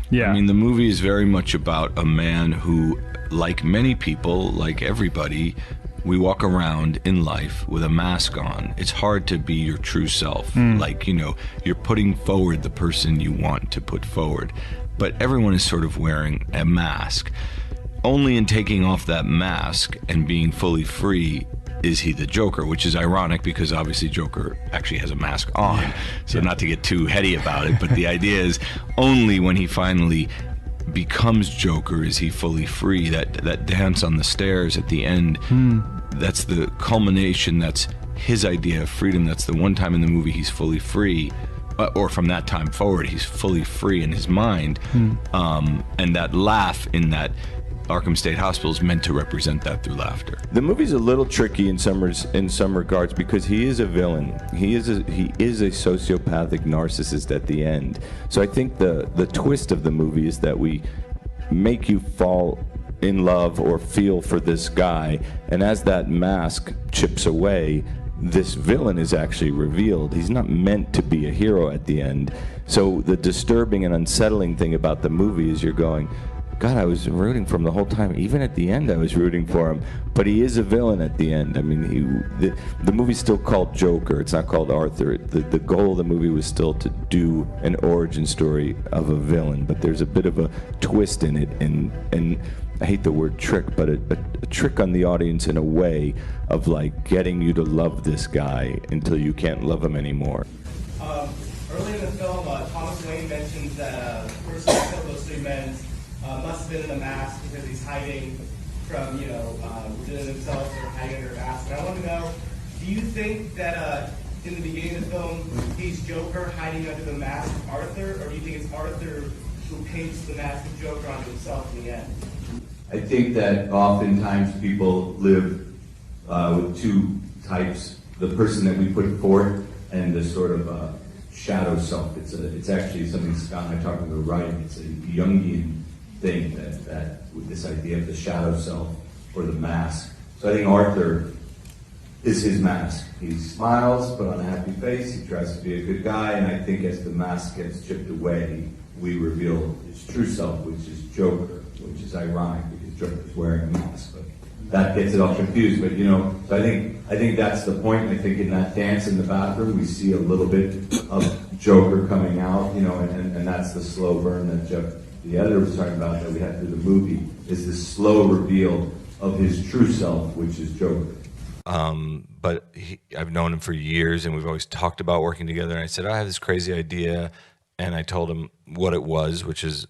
Yeah. I mean, the movie is very much about a man who, like many people, like everybody, we walk around in life with a mask on. It's hard to be your true self. Like, you know, you're putting forward the person you want to put forward. But everyone is sort of wearing a mask. Only in taking off that mask and being fully free is he the Joker, which is ironic because obviously Joker actually has a mask on. So not to get too heady about it, but the idea is only when he finally becomes Joker is he fully free. That dance on the stairs at the end, that's the culmination. That's his idea of freedom. That's the one time in the movie he's fully free, or from that time forward he's fully free in his mind. And that laugh in that Arkham State Hospital is meant to represent that through laughter. The movie's a little tricky in some regards because he is a villain. He is a sociopathic narcissist at the end. So I think the twist of the movie is that we make you fall in love or feel for this guy, and as that mask chips away, this villain is actually revealed. He's not meant to be a hero at the end. So the disturbing and unsettling thing about the movie is you're going, God, I was rooting for him the whole time. Even at the end, I was rooting for him. But he is a villain at the end. I mean, the movie's still called Joker. It's not called Arthur. The goal of the movie was still to do an origin story of a villain. But there's a bit of a twist in it. And I hate the word trick, but a trick on the audience in a way of like getting you to love this guy until you can't love him anymore. Early in the film, Thomas Wayne mentions that the person who killed those three men must have been in a mask because he's hiding from, within himself or hiding under a mask. And I want to know, do you think that in the beginning of the film, he's Joker hiding under the mask of Arthur, or do you think it's Arthur who paints the mask of Joker onto himself in the end? I think that oftentimes people live with two types, the person that we put forth and the sort of shadow self. It's actually something Scott and I talked about writing. It's a Jungian thing that with this idea of the shadow self or the mask. So I think Arthur is his mask. He smiles, put on a happy face, he tries to be a good guy, and I think as the mask gets chipped away, we reveal his true self, which is Joker, which is ironic because Joker's wearing a mask, but that gets it all confused. But so I think that's the point. I think in that dance in the bathroom, we see a little bit of Joker coming out, and that's the slow burn that the editor was talking about that we had through the movie, is this slow reveal of his true self, which is Joker. But I've known him for years, and we've always talked about working together. And I said, I have this crazy idea, and I told him what it was, which is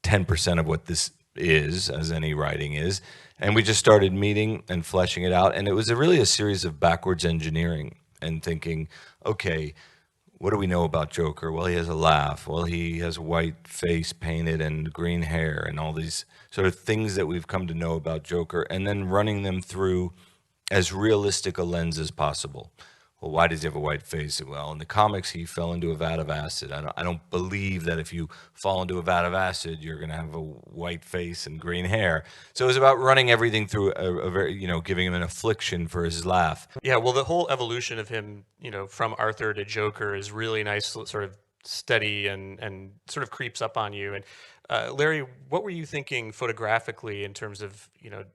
10% of what this is, as any writing is. And we just started meeting and fleshing it out. And it was really a series of backwards engineering and thinking, okay, what do we know about Joker? Well, he has a laugh. Well, he has a white face painted and green hair and all these sort of things that we've come to know about Joker, and then running them through as realistic a lens as possible. Well, why does he have a white face? Well, in the comics, he fell into a vat of acid. I don't believe that if you fall into a vat of acid, you're going to have a white face and green hair. So it was about running everything through a very, giving him an affliction for his laugh. Yeah, well, the whole evolution of him, from Arthur to Joker is really nice, sort of steady and sort of creeps up on you. And Larry, what were you thinking photographically in terms of,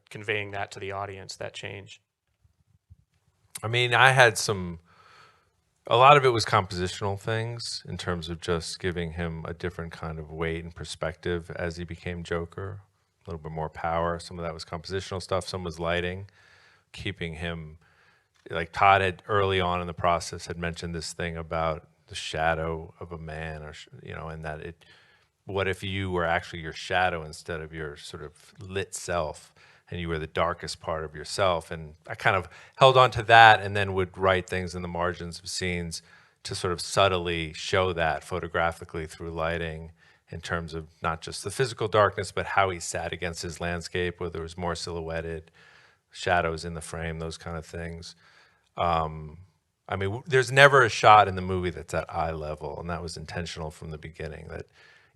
conveying that to the audience, that change? I mean, I had a lot of it was compositional things in terms of just giving him a different kind of weight and perspective as he became Joker, a little bit more power. Some of that was compositional stuff, some was lighting, keeping him, like Todd had early on in the process had mentioned this thing about the shadow of a man, or, and that what if you were actually your shadow instead of your sort of lit self? And you were the darkest part of yourself. And I kind of held on to that and then would write things in the margins of scenes to sort of subtly show that photographically through lighting in terms of not just the physical darkness, but how he sat against his landscape, whether it was more silhouetted, shadows in the frame, those kind of things. I mean, there's never a shot in the movie that's at eye level, and that was intentional from the beginning, that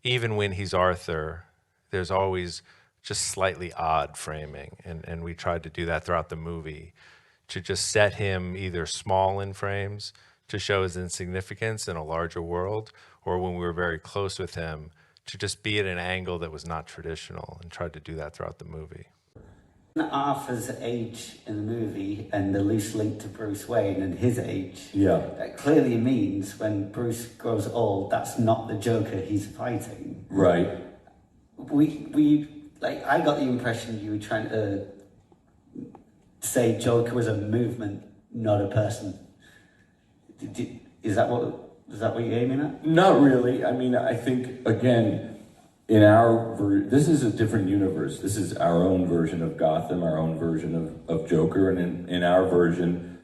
even when he's Arthur, there's always just slightly odd framing, and we tried to do that throughout the movie, to just set him either small in frames to show his insignificance in a larger world, or when we were very close with him, to just be at an angle that was not traditional, and tried to do that throughout the movie. Arthur's age in the movie and the loose link to Bruce Wayne and his age, that clearly means when Bruce grows old, that's not the Joker he's fighting. Right. I got the impression you were trying to say Joker was a movement, not a person. Is that what you're aiming at? Not really. I mean, I think, again, this is a different universe. This is our own version of Gotham, our own version of Joker. And in our version,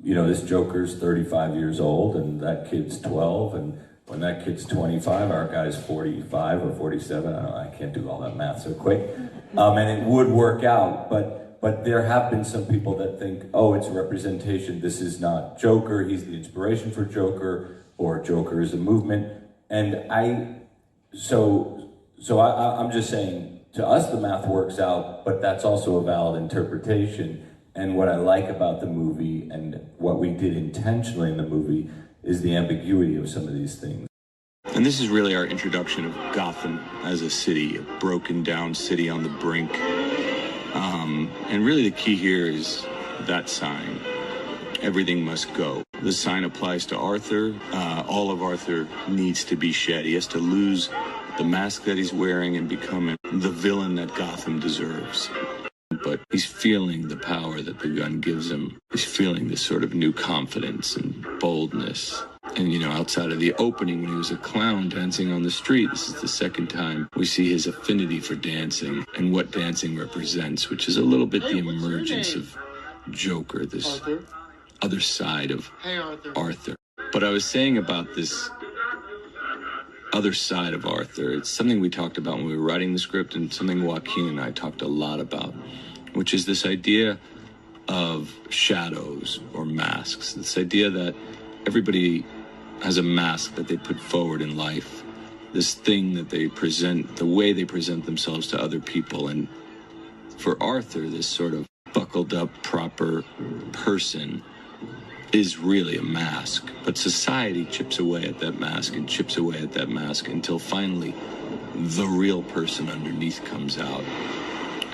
this Joker's 35 years old and that kid's 12. And when that kid's 25, our guy's 45 or 47. I can't do all that math so quick. And it would work out. But there have been some people that think, oh, it's a representation. This is not Joker. He's the inspiration for Joker, or Joker is a movement. And I'm just saying, to us the math works out, but that's also a valid interpretation. And what I like about the movie and what we did intentionally in the movie is the ambiguity of some of these things. And this is really our introduction of Gotham as a city, a broken down city on the brink. And really the key here is that sign. Everything must go. The sign applies to Arthur. All of Arthur needs to be shed. He has to lose the mask that he's wearing and become the villain that Gotham deserves. But he's feeling the power that the gun gives him. He's feeling this sort of new confidence and boldness. And, outside of the opening when he was a clown dancing on the street, this is the second time we see his affinity for dancing and what dancing represents, which is a little bit the emergence of Joker, this other side of Arthur. But I was saying about this other side of Arthur, it's something we talked about when we were writing the script, and something Joaquin and I talked a lot about, which is this idea of shadows or masks. This idea that everybody has a mask that they put forward in life, this thing that they present, the way they present themselves to other people. And for Arthur, this sort of buckled up, proper person is really a mask. But society chips away at that mask and chips away at that mask until finally the real person underneath comes out.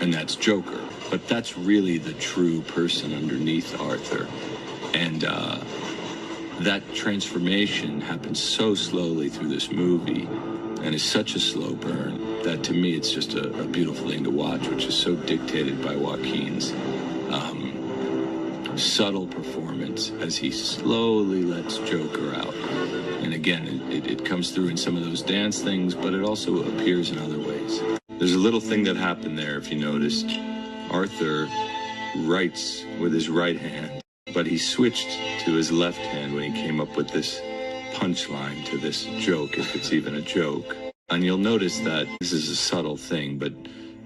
And that's Joker. But that's really the true person underneath Arthur. And that transformation happens so slowly through this movie and is such a slow burn that to me it's just a beautiful thing to watch, which is so dictated by Joaquin's subtle performance as he slowly lets Joker out. And again, it comes through in some of those dance things, but it also appears in other ways. There's a little thing that happened there, if you noticed. Arthur writes with his right hand, but he switched to his left hand when he came up with this punchline to this joke, if it's even a joke. And you'll notice that this is a subtle thing, but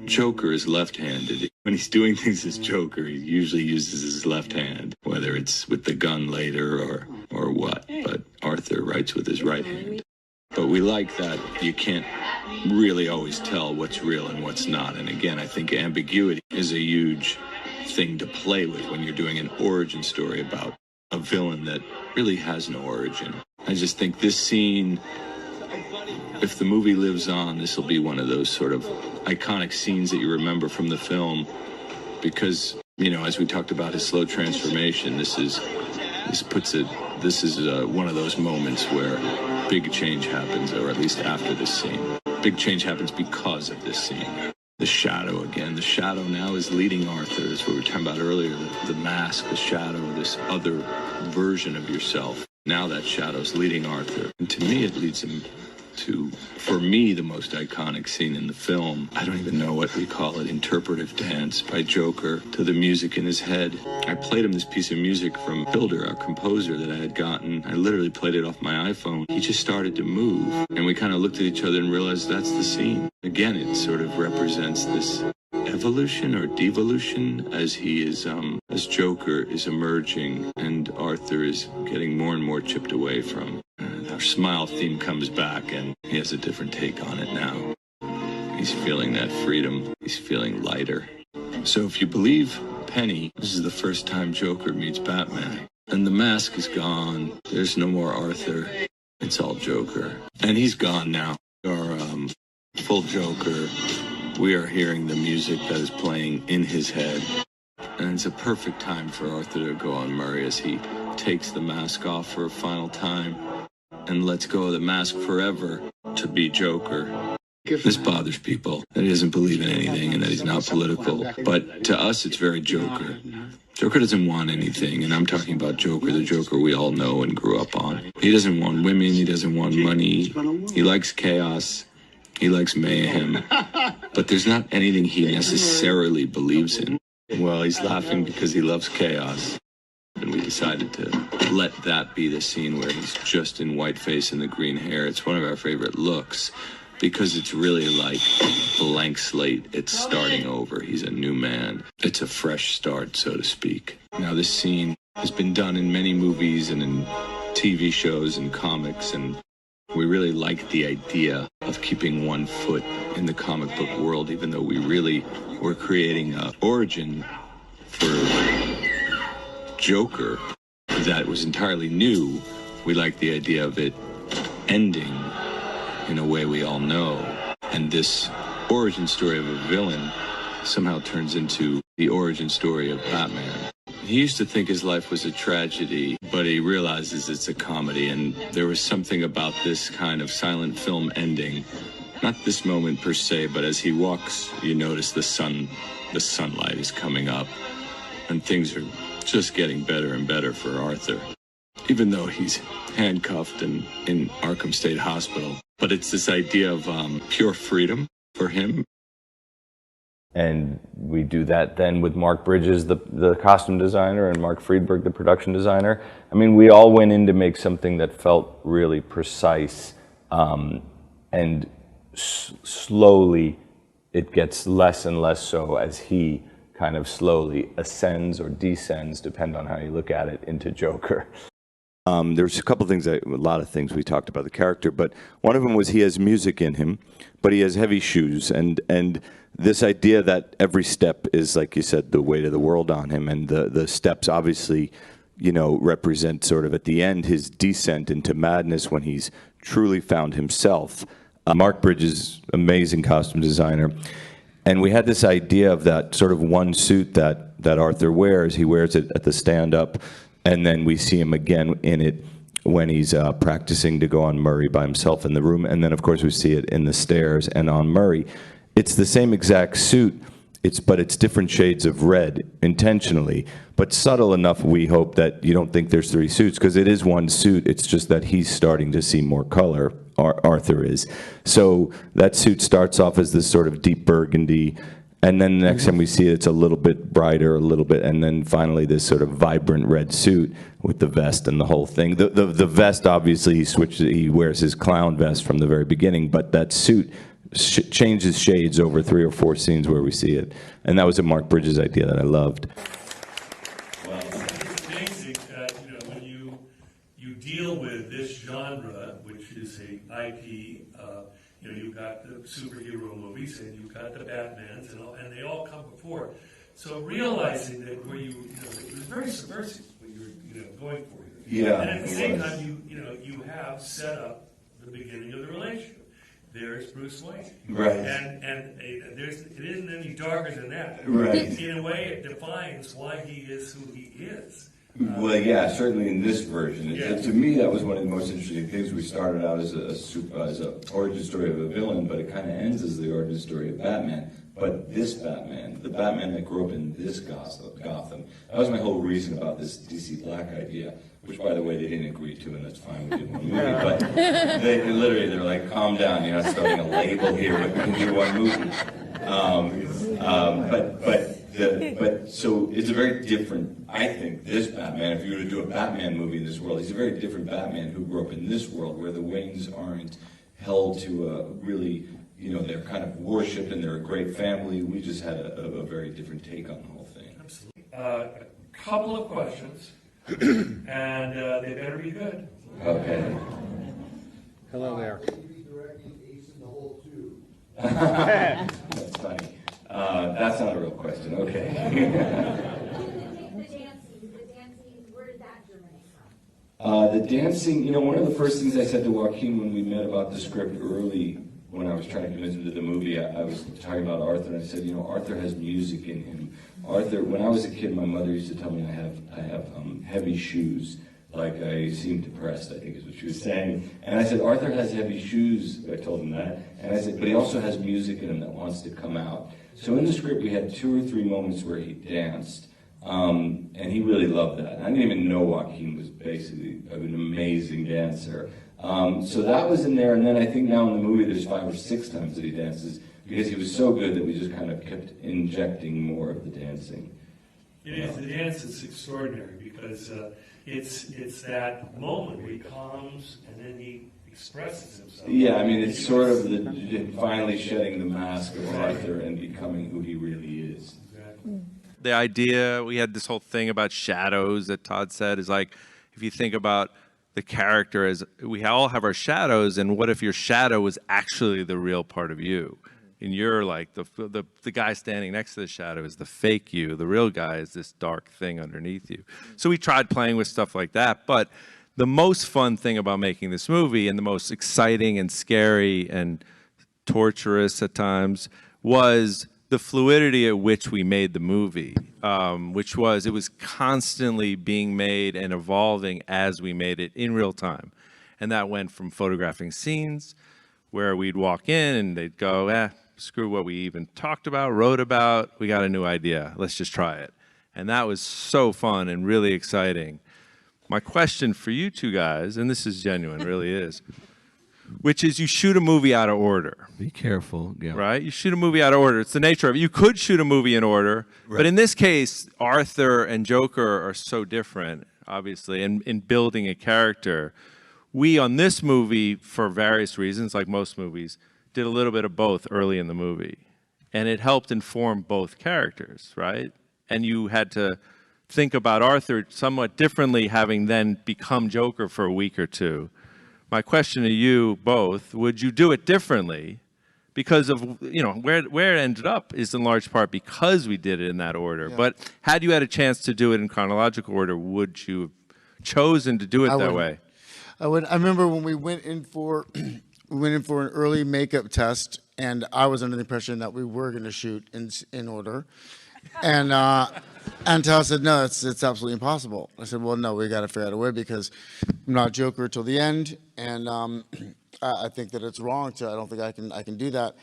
Joker is left-handed. When he's doing things as Joker, he usually uses his left hand, whether it's with the gun later or what. But Arthur writes with his right hand. But we like that you can't really always tell what's real and what's not. And again, I think ambiguity is a huge thing to play with when you're doing an origin story about a villain that really has no origin. I just think this scene, if the movie lives on, this will be one of those sort of iconic scenes that you remember from the film, because, as we talked about his slow transformation, this is one of those moments where big change happens, or at least after this scene. Big change happens because of this scene. The shadow again. The shadow now is leading Arthur. That's what we were talking about earlier. The mask, the shadow, this other version of yourself. Now that shadow's leading Arthur. And to me, it leads him to, for me, the most iconic scene in the film. I don't even know what we call it, interpretive dance by Joker to the music in his head. I played him this piece of music from Hildur, our composer, that I had gotten. I literally played it off my iPhone. He just started to move, and we kind of looked at each other and realized that's the scene. Again, it sort of represents this evolution or devolution as he is, as Joker is emerging and Arthur is getting more and more chipped away from. Our smile theme comes back and he has a different take on it now. He's feeling that freedom. He's feeling lighter. So if you believe Penny, this is the first time Joker meets Batman. And the mask is gone. There's no more Arthur. It's all Joker. And he's gone now. full Joker, we are hearing the music that is playing in his head. And it's a perfect time for Arthur to go on Murray as he takes the mask off for a final time and lets go of the mask forever to be Joker. This bothers people, that he doesn't believe in anything and that he's not political. But to us, it's very Joker. Joker doesn't want anything, and I'm talking about Joker, the Joker we all know and grew up on. He doesn't want women, he doesn't want money, he likes chaos, he likes mayhem. But there's not anything he necessarily believes in. Well, he's laughing because he loves chaos. And we decided to let that be the scene where he's just in whiteface and the green hair. It's one of our favorite looks because it's really like blank slate. It's starting over. He's a new man. It's a fresh start, so to speak. Now, this scene has been done in many movies and in TV shows and comics, and we really like the idea of keeping one foot in the comic book world, even though we really were creating an origin for Joker that was entirely new. We like the idea of it ending in a way we all know. And this origin story of a villain somehow turns into the origin story of Batman. He used to think his life was a tragedy, but he realizes it's a comedy, and there was something about this kind of silent film ending. Not this moment per se, but as he walks, you notice the sunlight is coming up, and things are just getting better and better for Arthur, even though he's handcuffed and in Arkham State Hospital. But it's this idea of pure freedom for him. And we do that then with Mark Bridges, the costume designer, and Mark Friedberg, the production designer. I mean, we all went in to make something that felt really precise, and slowly it gets less and less so as he kind of slowly ascends or descends, depend on how you look at it, into Joker. There's a couple things, a lot of things we talked about the character, but one of them was he has music in him, but he has heavy shoes, and this idea that every step is, like you said, the weight of the world on him, and the steps obviously, you know, represent sort of at the end his descent into madness when he's truly found himself. Mark Bridges, amazing costume designer, and we had this idea of that sort of one suit that Arthur wears. He wears it at the stand-up, and then we see him again in it when he's practicing to go on Murray by himself in the room, and then of course we see it in the stairs and on Murray. It's the same exact suit, but it's different shades of red intentionally, but subtle enough, we hope, that you don't think there's three suits, because it is one suit. It's just that he's starting to see more color, Arthur is. So that suit starts off as this sort of deep burgundy, and then the next time we see it, it's a little bit brighter, a little bit, and then finally this sort of vibrant red suit with the vest and the whole thing. The vest, obviously, he wears his clown vest from the very beginning, but that suit changes shades over 3 or 4 scenes where we see it. And that was a Mark Bridges idea that I loved. Well, it's amazing that, you know, when you deal with this genre, which is a IP, you know, you've got the superhero movies and you've got the Batmans and they all come before. So realizing that where you know, it was very subversive what you were, you know, going for here. Yeah. And at the same time, you have set up the beginning of the relationship. There's Bruce Wayne. Right. And it isn't any darker than that. Right. In a way, it defines why he is who he is. Well, yeah, certainly in this version. Yeah. To me, that was one of the most interesting things. We started out as a origin story of a villain, but it kind of ends as the origin story of Batman. But this Batman, the Batman that grew up in this Gotham, that was my whole reason about this DC Black idea, which, by the way, they didn't agree to, and that's fine, we did one movie. But they're like, calm down, you're not starting a label here, but we can do one movie. But so it's a very different, I think, this Batman, if you were to do a Batman movie in this world, he's a very different Batman who grew up in this world where the Waynes aren't held to a really, you know, they're kind of worshipped and they're a great family. We just had a very different take on the whole thing. Absolutely. A couple of questions, and they better be good. Okay. Hello there. That's funny. That's not a real question. Okay. The dancing, where did that germinate from? The dancing, you know, one of the first things I said to Joaquin when we met about the script early when I was trying to convince him to the movie, I was talking about Arthur, and I said, you know, Arthur has music in him. Arthur, when I was a kid, my mother used to tell me I have heavy shoes, like I seem depressed, I think is what she was saying. And I said, Arthur has heavy shoes, I told him that. And I said, but he also has music in him that wants to come out. So in the script, we had 2 or 3 moments where he danced. And he really loved that. I didn't even know Joaquin was basically an amazing dancer. So that was in there, and then I think now in the movie there's 5 or 6 times that he dances, because he was so good that we just kind of kept injecting more of the dancing. It is, the dance is extraordinary, because it's that moment where he calms and then he expresses himself. Yeah, I mean, it's sort of the finally shedding the mask of Arthur and becoming who he really is. Exactly. The idea, we had this whole thing about shadows that Todd said, is like, if you think about the character as, we all have our shadows, and what if your shadow was actually the real part of you? And you're like, the guy standing next to the shadow is the fake you. The real guy is this dark thing underneath you. So we tried playing with stuff like that, but the most fun thing about making this movie, and the most exciting and scary and torturous at times, was the fluidity at which we made the movie, which was, it was constantly being made and evolving as we made it in real time. And that went from photographing scenes where we'd walk in and they'd go, screw what we even talked about, wrote about, we got a new idea, let's just try it. And that was so fun and really exciting. My question for you two guys, and this is genuine, really is, which is, you shoot a movie out of order. Be careful. Yeah. Right? You shoot a movie out of order. It's the nature of it. You could shoot a movie in order, right. But in this case, Arthur and Joker are so different, obviously, in building a character. We, on this movie, for various reasons, like most movies, did a little bit of both early in the movie. And it helped inform both characters, right? And you had to think about Arthur somewhat differently, having then become Joker for a week or two. My question to you both, would you do it differently? Because of, you know, where it ended up is in large part because we did it in that order. Yeah. But had you had a chance to do it in chronological order, would you have chosen to do it that way? I would. I remember when we went in for an early makeup test, and I was under the impression that we were going to shoot in order. And Tal said, no, it's absolutely impossible. I said, well, no, we got to figure out a way, because I'm not Joker till the end, and I think that it's wrong. I don't think I can do that.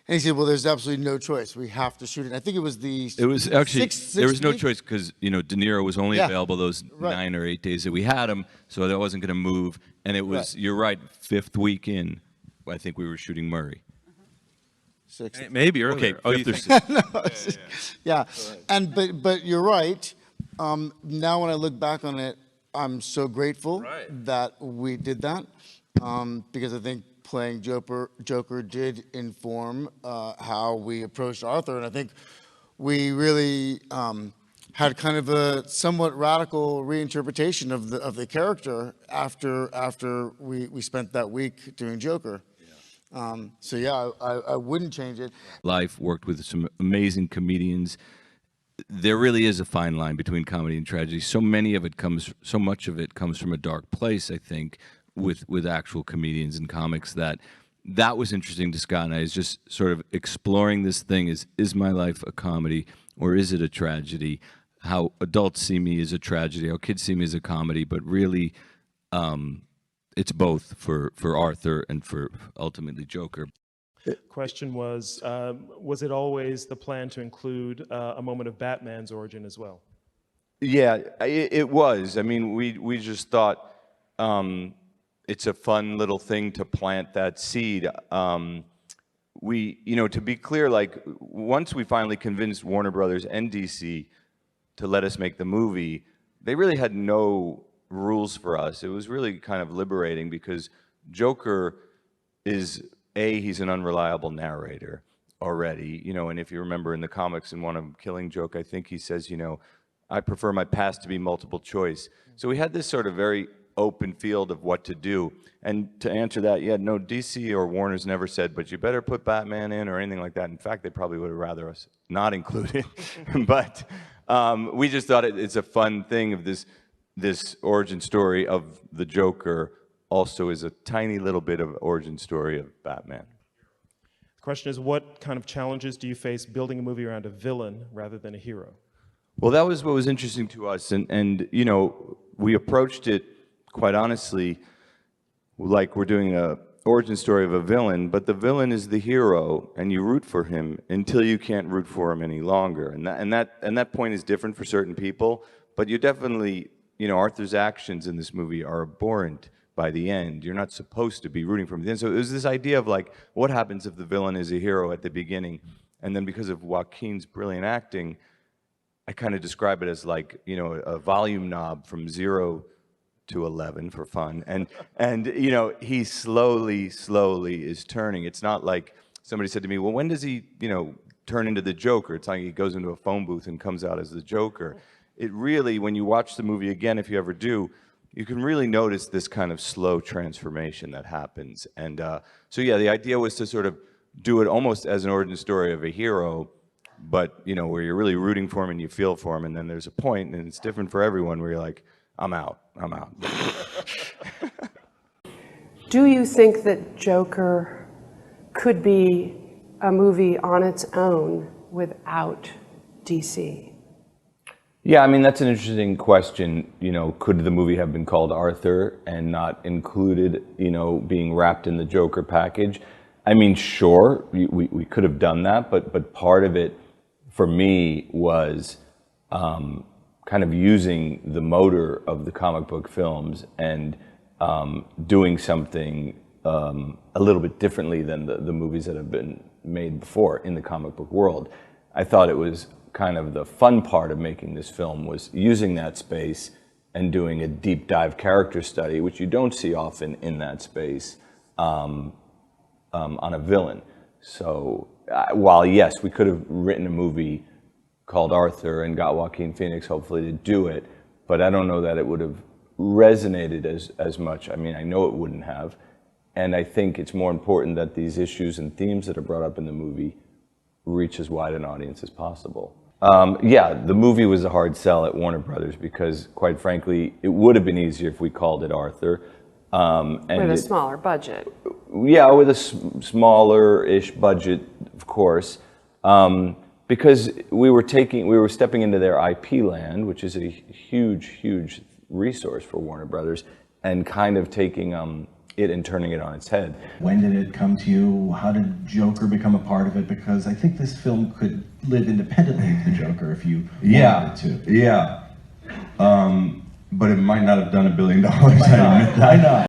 And he said, well, there's absolutely no choice. We have to shoot it. I think it was It was actually, there was no choice, because, you know, De Niro was only available those 9 or 8 days that we had him, so that wasn't going to move. And it was, you're right, 5th week in, I think we were shooting Murray. 6th. Maybe earlier. Okay, 5th or 6th. Yeah. And but you're right. Now when I look back on it, I'm so grateful that we did that, because I think playing Joker did inform how we approached Arthur, and I think we really had kind of a somewhat radical reinterpretation of the character after we spent that week doing Joker. So yeah, I wouldn't change it. Life worked with some amazing comedians. There really is a fine line between comedy and tragedy. So much of it comes from a dark place, I think, with actual comedians and comics. That was interesting to Scott and I, is just sort of exploring this thing: is my life a comedy or is it a tragedy? How adults see me as a tragedy, how kids see me as a comedy, but really, it's both for Arthur and for ultimately Joker. Question was it always the plan to include a moment of Batman's origin as well? Yeah, it was. I mean, we just thought it's a fun little thing to plant that seed. You know, to be clear, like, once we finally convinced Warner Brothers and DC to let us make the movie, they really had no rules for us. It was really kind of liberating, because Joker is, he's an unreliable narrator already, you know, and if you remember in the comics, in one of them, Killing Joke, I think he says, you know, I prefer my past to be multiple choice. So we had this sort of very open field of what to do. And to answer that, yeah, no, DC or Warner's never said, but you better put Batman in or anything like that. In fact, they probably would have rather us not include it. But we just thought it's a fun thing of this origin story of the Joker also is a tiny little bit of origin story of Batman. The question is, what kind of challenges do you face building a movie around a villain rather than a hero? Well, that was what was interesting to us, and you know, we approached it quite honestly, like we're doing a origin story of a villain, but the villain is the hero, and you root for him until you can't root for him any longer, and that point is different for certain people. But you definitely, you know, Arthur's actions in this movie are abhorrent by the end. You're not supposed to be rooting for him. So it was this idea of like, what happens if the villain is a hero at the beginning, and then because of Joaquin's brilliant acting, I kind of describe it as like, you know, a volume knob from 0 to 11 for fun, and you know, he slowly is turning. It's not like somebody said to me, well, when does he, you know, turn into the Joker? It's like he goes into a phone booth and comes out as the Joker. It really, when you watch the movie again, if you ever do, you can really notice this kind of slow transformation that happens. And so yeah, the idea was to sort of do it almost as an origin story of a hero, but you know, where you're really rooting for him and you feel for him, and then there's a point, and it's different for everyone, where you're like, I'm out. Do you think that Joker could be a movie on its own without DC? Yeah, I mean, that's an interesting question. You know, could the movie have been called Arthur and not included, you know, being wrapped in the Joker package? I mean, sure, we could have done that, but part of it for me was kind of using the motor of the comic book films and doing something a little bit differently than the movies that have been made before in the comic book world. I thought it was kind of the fun part of making this film was using that space and doing a deep dive character study, which you don't see often in that space, on a villain. So while yes, we could have written a movie called Arthur and got Joaquin Phoenix hopefully to do it, but I don't know that it would have resonated as much. I mean, I know it wouldn't have, and I think it's more important that these issues and themes that are brought up in the movie reach as wide an audience as possible. Yeah, the movie was a hard sell at Warner Brothers because, quite frankly, it would have been easier if we called it Arthur. And with a smaller budget. Yeah, with a smaller-ish budget, of course, because we were stepping into their IP land, which is a huge resource for Warner Brothers, and kind of taking it and turning it on its head. When did it come to you? How did Joker become a part of it? Because I think this film could live independently of the Joker if you wanted it to. Yeah. But it might not have done $1 billion. I admit that. I know.